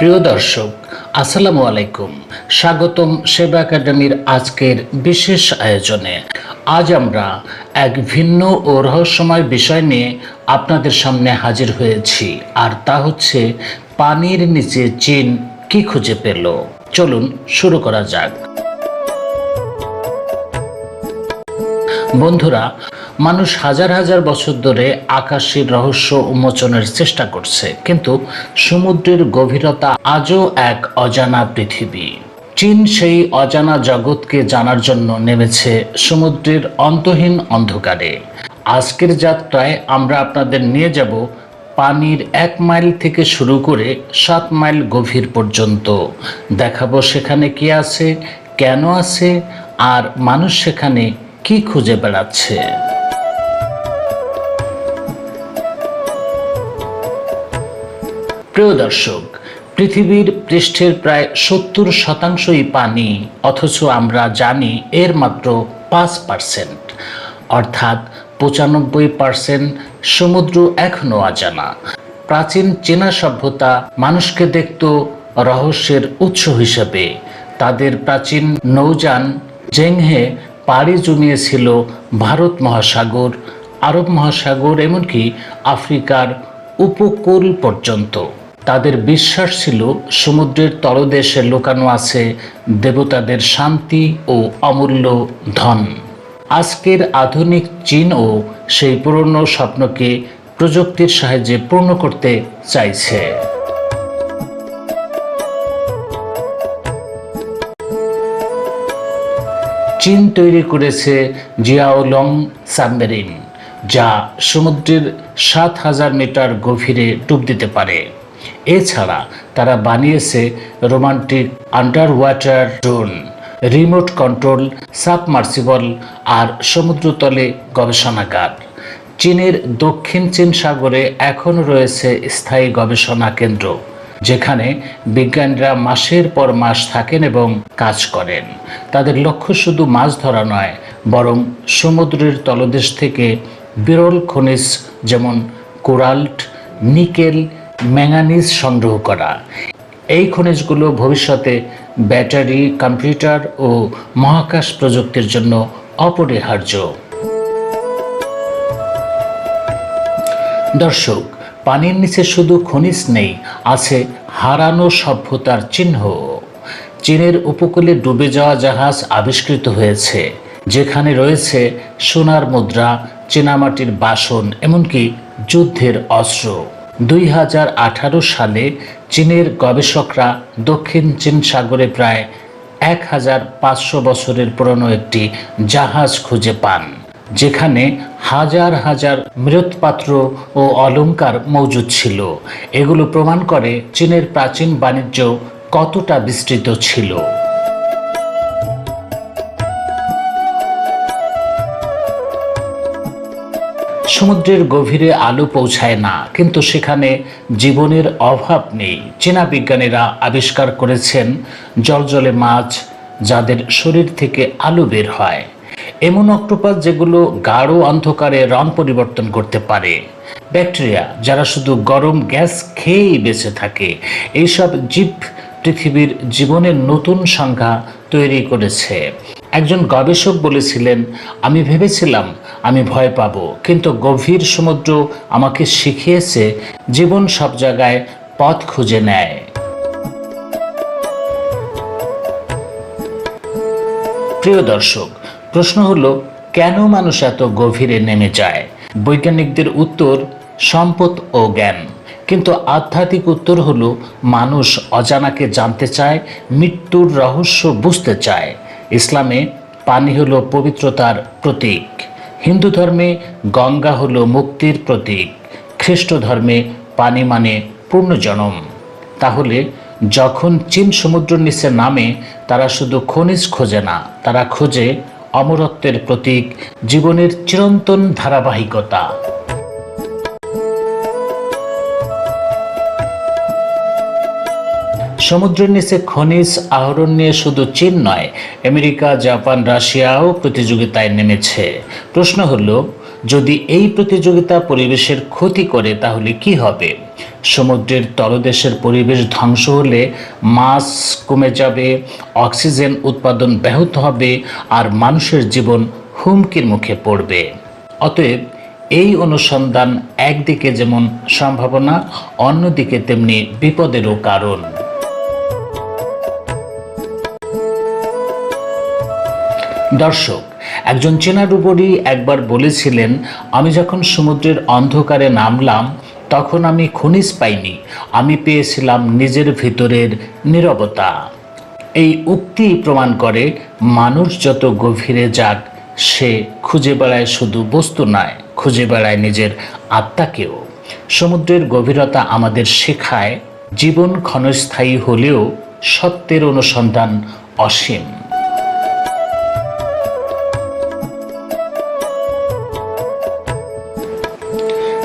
প্রিয় দর্শক, আসসালামু আলাইকুম। স্বাগতম সেবা একাডেমির আজকের বিশেষ আয়োজনে। আজ আমরা এক ভিন্ন ও রহস্যময় বিষয় নিয়ে আপনাদের সামনে হাজির হয়েছি, আর তা হচ্ছে পানির নিচে চীন কি খুঁজে পেল। চলুন শুরু করা যাক। বন্ধুরা, মানুষ হাজার হাজার বছর ধরে আকাশের রহস্য উন্মোচনের চেষ্টা করছে, কিন্তু সমুদ্রের গভীরতা আজও এক অজানা পৃথিবী। চীন সেই অজানা জগৎকে জানার জন্য নেমেছে সমুদ্রের অন্তহীন অন্ধকারে। আজকের যাত্রায় আমরা আপনাদের নিয়ে যাব পানির 1 মাইল থেকে শুরু করে 7 মাইল গভীর পর্যন্ত। দেখাবো সেখানে কি আছে, কেন আছে, আর মানুষ সেখানে কি খুঁজে বেড়াচ্ছে। প্রিয় দর্শক, পৃথিবীর পৃষ্ঠের প্রায় 70% পানি, অথচ আমরা জানি এর মাত্র 5%, অর্থাৎ 95% সমুদ্র এখনো অজানা। প্রাচীন চীনা সভ্যতা মানুষকে দেখত রহস্যের উৎস হিসেবে। তাদের প্রাচীন নৌযান জেংহে পাড়ি জমিয়েছিল ভারত মহাসাগর, আরব মহাসাগর, এমনকি আফ্রিকার উপকূল পর্যন্ত। তাদের বিশ্বাস ছিল সমুদ্রের তলদেশে লুকানো আছে দেবতাদের শান্তি ও অমূল্য ধন। আজকের আধুনিক চীনও সেই পুরনো স্বপ্নকে প্রযুক্তির সাহায্যে পূর্ণ করতে চাইছে। চীন তৈরি করেছে জিয়াওলং সাবমেরিন, যা সমুদ্রের 7000 মিটার গভীরে ডুব দিতে পারে। এছাড়া তারা বানিয়েছে romantic under water drone, remote control submersible আর সমুদ্রতলে গবেষণাগার। চীনের দক্ষিণ চীন সাগরে এখন রয়েছে স্থায়ী গবেষণা কেন্দ্র, যেখানে বিজ্ঞানীরা মাসের পর মাস থাকেন এবং কাজ করেন। তাদের লক্ষ্য শুধু মাছ ধরা নয়, বরং সমুদ্রের তলদেশ থেকে বিরল খনিজ যেমন কোরাল্ট, নিকেল, ম্যাঙ্গানিজ সংগ্রহ করা। এই খনিজগুলো ভবিষ্যতে ব্যাটারি, কম্পিউটার ও মহাকাশ প্রযুক্তির জন্য অপরিহার্য। দর্শক, পানির নিচে শুধু খনিজ নেই, আছে হারানো সভ্যতার চিহ্ন। চীনের উপকূলে ডুবে যাওয়া জাহাজ আবিষ্কৃত হয়েছে, যেখানে রয়েছে সোনার মুদ্রা, চীনামাটির বাসন, এমনকি যুদ্ধের অস্ত্র। 2018 সালে চীনের গবেষকরা দক্ষিণ চীন সাগরে প্রায় 1500 বছরের পুরনো একটি জাহাজ খুঁজে পান, যেখানে হাজার হাজার মৃৎপাত্র ও অলংকার মজুদ ছিল। এগুলো প্রমাণ করে চীনের প্রাচীন বাণিজ্য কতটা বিস্তৃত ছিল। সমুদ্রের গভীরে আলো পৌঁছায় না, কিন্তু সেখানে জীবনের অভাব নেই। চীনা বিজ্ঞানীরা আবিষ্কার করেছেন জলজলে মাছ, যাদের শরীর থেকে আলো বের হয়। এমন অক্টোপাস যেগুলো গাঢ় অন্ধকারে রং পরিবর্তন করতে পারে। ব্যাকটেরিয়া, যারা শুধু গরম গ্যাস খেয়েই বেঁচে থাকে। এইসব জীব পৃথিবীর জীবনের নতুন সংজ্ঞা তৈরি করেছে। একজন গবেষক বলেছিলেন, আমি ভেবেছিলাম আমি ভয় পাব, কিন্তু গভীর সমুদ্র আমাকে শিখিয়েছে জীবন সব জায়গায় পথ খুঁজে নেয়। প্রিয় দর্শক, প্রশ্ন হলো, কেন মানুষ এত গভীরে নেমে যায়? বৈজ্ঞানিকদের উত্তর সম্পদ ও জ্ঞান, কিন্তু আধ্যাত্মিক উত্তর হলো মানুষ অজানাকে জানতে চায়, মৃত্যুর রহস্য বুঝতে চায়। ইসলামে পানি হলো পবিত্রতার প্রতীক, হিন্দু ধর্মে গঙ্গা হলো মুক্তির প্রতীক, খ্রিস্ট ধর্মে পানি মানে পুনর্জন্ম। তাহলে যখন চীন সমুদ্রের নিচে নামে, তারা শুধু খনিজ খোঁজে না, তারা খোঁজে অমরত্বের প্রতীক, জীবনের চিরন্তন ধারাবাহিকতা। সমুদ্রের নিচে খনিজ আহরণ নিয়ে শুধু চীন নয়, আমেরিকা, জাপান, রাশিয়াও প্রতিযোগিতায় নেমেছে। প্রশ্ন হলো, যদি এই প্রতিযোগিতা পরিবেশের ক্ষতি করে তাহলে কি হবে? সমুদ্রের তলদেশের পরিবেশ ধ্বংস হলে মাছ কমে যাবে, অক্সিজেন উৎপাদন ব্যাহত হবে আর মানুষের জীবন হুমকির মুখে পড়বে। অতএব এই অনুসন্ধান একদিকে যেমন সম্ভাবনা, অন্যদিকে তেমনি বিপদেরও কারণ। দর্শক, একজন চেনা ডুবুরি একবার বলেছিলেন, আমি যখন সমুদ্রের অন্ধকারে নামলাম তখন আমি খনিজ পাইনি, আমি পেয়েছিলাম নিজের ভিতরের নীরবতা। এই উক্তি প্রমাণ করে মানুষ যত গভীরে যাক সে খুঁজে বেড়ায় শুধু বস্তু নয়, খুঁজে বেড়ায় নিজের আত্মাকেও। সমুদ্রের গভীরতা আমাদের শেখায় জীবন ক্ষণস্থায়ী হলেও সত্যের অনুসন্ধান অসীম।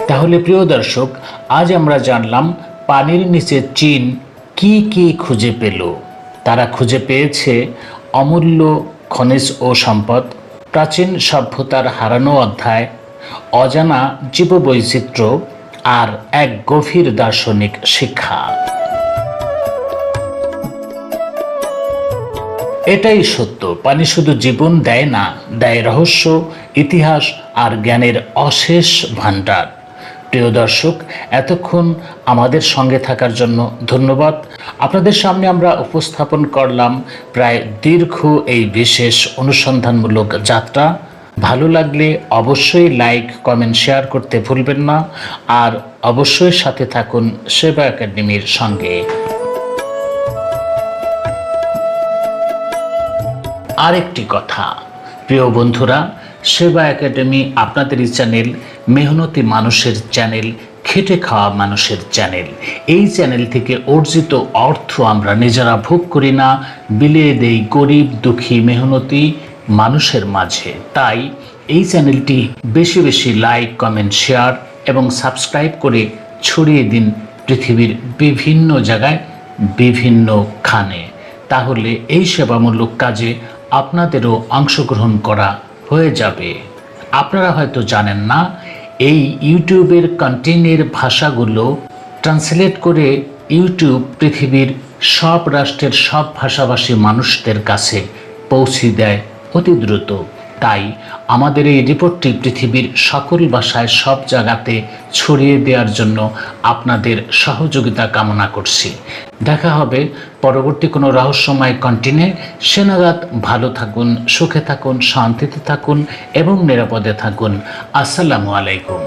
তাহলে প্রিয় দর্শক, আজ আমরা জানলাম পানির নিচে চীন কি কি খুঁজে পেল। তারা খুঁজে পেয়েছে অমূল্য খনিজ ও সম্পদ, প্রাচীন সভ্যতার হারানো অধ্যায়, অজানা জীববৈচিত্র্য আর এক গভীর দার্শনিক শিক্ষা। এটাই সত্য, পানি শুধু জীবন দেয় না, দেয় রহস্য, ইতিহাস আর জ্ঞানের অশেষ ভাণ্ডার। প্রিয় দর্শক, এতক্ষণ আমাদের সঙ্গে থাকার জন্য ধন্যবাদ। আপনাদের সামনে আমরা উপস্থাপন করলাম প্রায় দীর্ঘ এই বিশেষ অনুসন্ধানমূলক যাত্রা। ভালো লাগলে অবশ্যই লাইক, কমেন্ট, শেয়ার করতে ভুলবেন না। আর অবশ্যই সাথে থাকুন সেবা একাডেমির সঙ্গে। আরেকটি কথা, প্রিয় বন্ধুরা, সেবা একাডেমি আপনাদেরই চ্যানেল, মেহনতি মানুষের চ্যানেল, খেটে খাওয়া মানুষের চ্যানেল। এই চ্যানেল থেকে অর্জিত অর্থ আমরা নিজেরা ভোগ করি না, বিলিয়ে দেই গরিব, দুঃখী, মেহনতি মানুষের মাঝে। তাই এই চ্যানেলটি বেশি বেশি লাইক, কমেন্ট, শেয়ার এবং সাবস্ক্রাইব করে ছড়িয়ে দিন পৃথিবীর বিভিন্ন জায়গায়, বিভিন্ন খানে। তাহলে এই সেবামূলক কাজে আপনাদেরও অংশগ্রহণ করা হয়ে যাবে। আপনারা হয়তো জানেন না, এই ইউটিউবের কন্টেন্টের ভাষাগুলো ট্রান্সলেট করে ইউটিউব পৃথিবীর সব রাষ্ট্রের সব ভাষাভাষী মানুষদের কাছে পৌঁছে দেয় অতি দ্রুত। তাই আমাদের এই রিপোর্টটি পৃথিবীর সকল ভাষায় সব জায়গাতে ছড়িয়ে দেওয়ার জন্য আপনাদের সহযোগিতা কামনা করছি। দেখা হবে পরবর্তী কোনো রহস্যময় কন্টেন্টে। সে নাগাদ ভালো থাকুন, সুখে থাকুন, শান্তিতে থাকুন এবং নিরাপদে থাকুন। আসসালামু আলাইকুম।